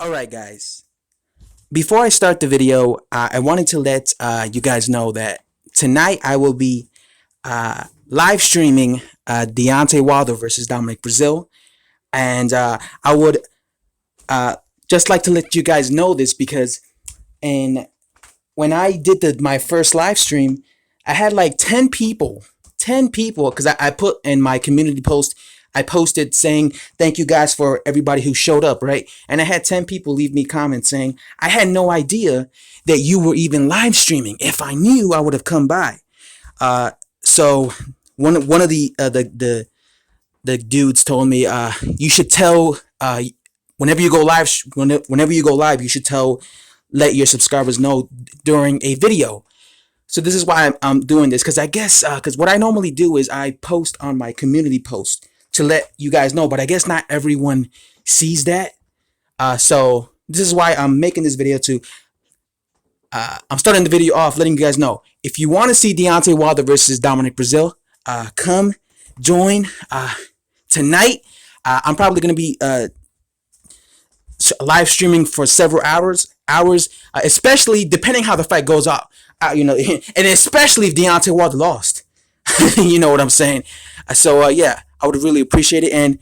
Alright guys, before I start the video, I wanted to let you guys know that tonight I will be live streaming Deontay Wilder versus Dominic Breazeale. And I would just like to let you guys know this because when I did my first live stream, I had like 10 people, because I put in my community post, I posted saying, thank you guys for everybody who showed up, right? And I had 10 people leave me comments saying, I had no idea that you were even live streaming. If I knew, I would have come by. So one of the dudes told me, you should tell, whenever you go live, you should let your subscribers know during a video. So this is why I'm doing this, because I guess because what I normally do is I post on my community post to let you guys know, but I guess not everyone sees that. So this is why I'm making this video I'm starting the video off letting you guys know, if you want to see Deontay Wilder versus Dominic Breazeale, come join tonight. I'm probably going to be live streaming for several hours, especially depending how the fight goes out, and especially if Deontay Wilder lost. You know what I'm saying? So yeah, I would really appreciate it, and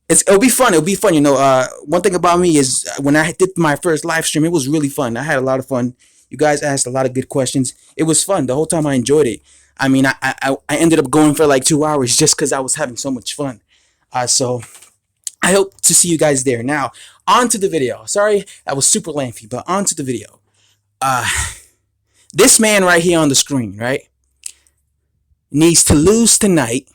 it'll be fun. One thing about me is when I did my first live stream, it was really fun. I had a lot of fun. You guys asked a lot of good questions. It was fun the whole time. I enjoyed it. I mean, I ended up going for like 2 hours just because I was having so much fun. So I hope to see you guys there. Now, on to the video. Sorry, that was super lengthy, but on to the video. This man right here on the screen, right, needs to lose tonight.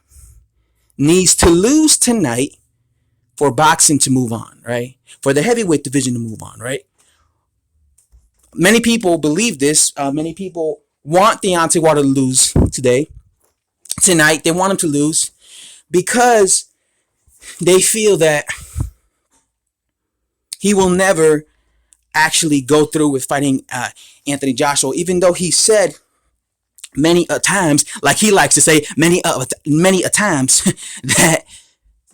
For boxing to move on, right? For the heavyweight division to move on, right? Many people believe this. Many people want Deontay Wilder to lose tonight. They want him to lose because they feel that he will never actually go through with fighting Anthony Joshua, even though he said many a times, like he likes to say, many a times, that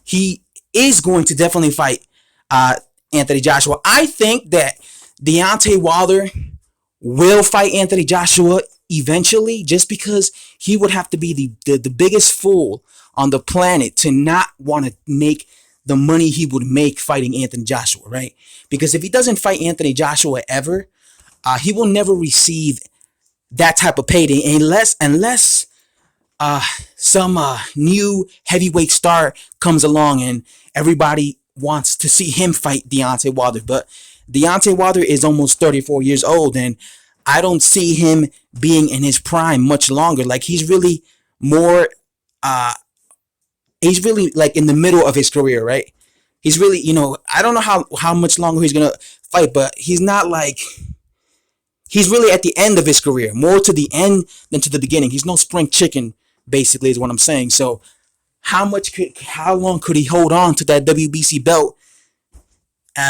he is going to definitely fight Anthony Joshua. I think that Deontay Wilder will fight Anthony Joshua eventually, just because he would have to be the biggest fool on the planet to not want to make the money he would make fighting Anthony Joshua, right? Because if he doesn't fight Anthony Joshua ever, he will never receive that type of payday unless some new heavyweight star comes along and everybody wants to see him fight Deontay Wilder. But Deontay Wilder is almost 34 years old, and I don't see him being in his prime much longer. Like, he's really like in the middle of his career, right? He's really, I don't know how much longer he's gonna fight, but he's not like, he's really at the end of his career, more to the end than to the beginning. He's no spring chicken, basically, is what I'm saying. So how long could he hold on to that WBC belt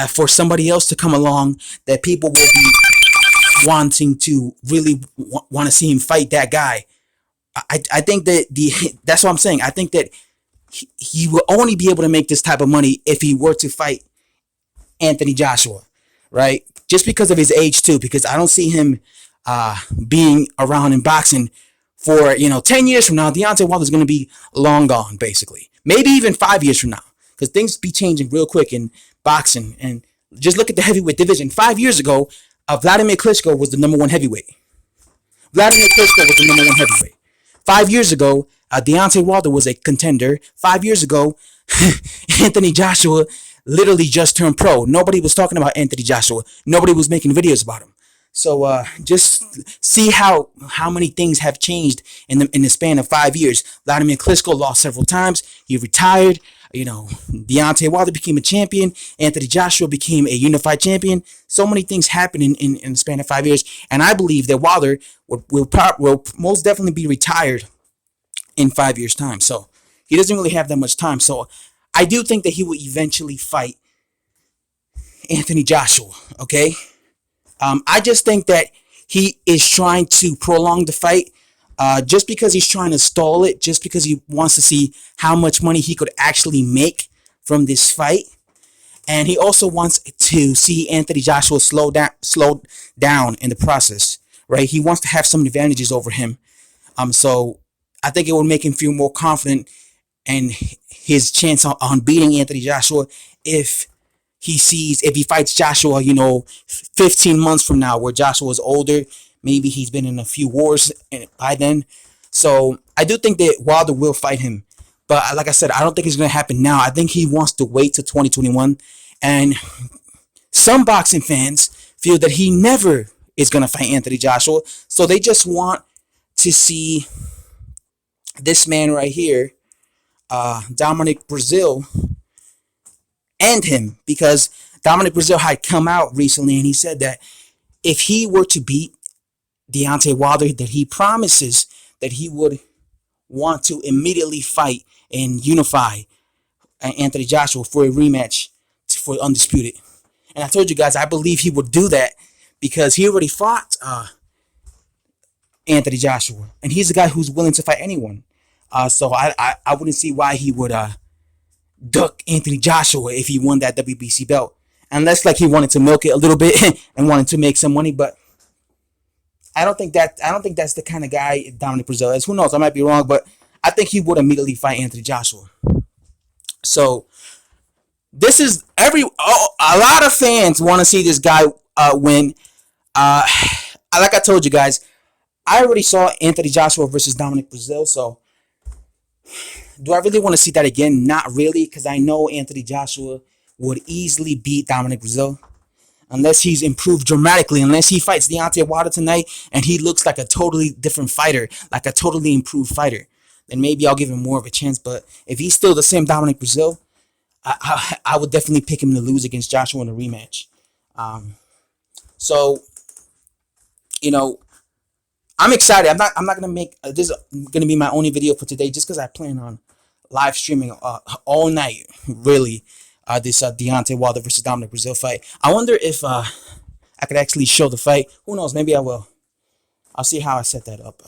for somebody else to come along that people will be wanting to really want to see him fight that guy? I think that that's what I'm saying. I think that he will only be able to make this type of money if he were to fight Anthony Joshua, right? Just because of his age too, because I don't see him being around in boxing for 10 years from now. Deontay Wilder is going to be long gone, basically. Maybe even 5 years from now, because things be changing real quick in boxing. And just look at the heavyweight division. 5 years ago, Vladimir Klitschko was the number one heavyweight. 5 years ago, Deontay Wilder was a contender. 5 years ago, Anthony Joshua literally just turned pro. Nobody was talking about Anthony Joshua. Nobody was making videos about him. So just see how many things have changed in the span of 5 years. Vladimir Klitschko lost several times. He retired. Deontay Wilder became a champion. Anthony Joshua became a unified champion. So many things happened in the span of 5 years. And I believe that Wilder will most definitely be retired in 5 years' time. So he doesn't really have that much time. So I do think that he will eventually fight Anthony Joshua, okay? I just think that he is trying to prolong the fight just because he's trying to stall it, just because he wants to see how much money he could actually make from this fight. and he also wants to see Anthony Joshua slow down in the process, right? He wants to have some advantages over him. So I think it would make him feel more confident and his chance on beating Anthony Joshua if if he fights Joshua, 15 months from now, where Joshua is older. Maybe he's been in a few wars by then. So I do think that Wilder will fight him. But like I said, I don't think it's going to happen now. I think he wants to wait till 2021. And some boxing fans feel that he never is going to fight Anthony Joshua. So they just want to see this man right here, Dominic Breazeale, end him, because Dominic Breazeale had come out recently and he said that if he were to beat Deontay Wilder, that he promises that he would want to immediately fight and unify Anthony Joshua for a rematch for Undisputed. And I told you guys, I believe he would do that because he already fought Anthony Joshua, and he's a guy who's willing to fight anyone. So I wouldn't see why he would duck Anthony Joshua if he won that WBC belt, unless like he wanted to milk it a little bit and wanted to make some money. But I don't think that's the kind of guy Dominic Breazeale is. Who knows? I might be wrong, but I think he would immediately fight Anthony Joshua. So this is a lot of fans want to see this guy win. Like I told you guys, I already saw Anthony Joshua versus Dominic Breazeale. So do I really want to see that again? Not really, because I know Anthony Joshua would easily beat Dominic Breazeale unless he's improved dramatically, unless he fights Deontay Wilder tonight and he looks like a totally different fighter, like a totally improved fighter. Then maybe I'll give him more of a chance. But if he's still the same Dominic Breazeale, I would definitely pick him to lose against Joshua in a rematch. So, I'm excited. I'm not gonna make this is gonna be my only video for today, just because I plan on live streaming all night. Really, this Deontay Wilder versus Dominic Breazeale fight. I wonder if I could actually show the fight. Who knows? Maybe I will. I'll see how I set that up.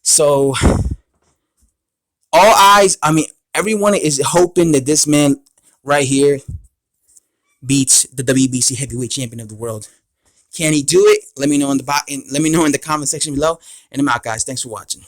So all eyes. I mean, everyone is hoping that this man right here beats the WBC heavyweight champion of the world. Can he do it? Let me know in the comment section below. And I'm out, guys. Thanks for watching.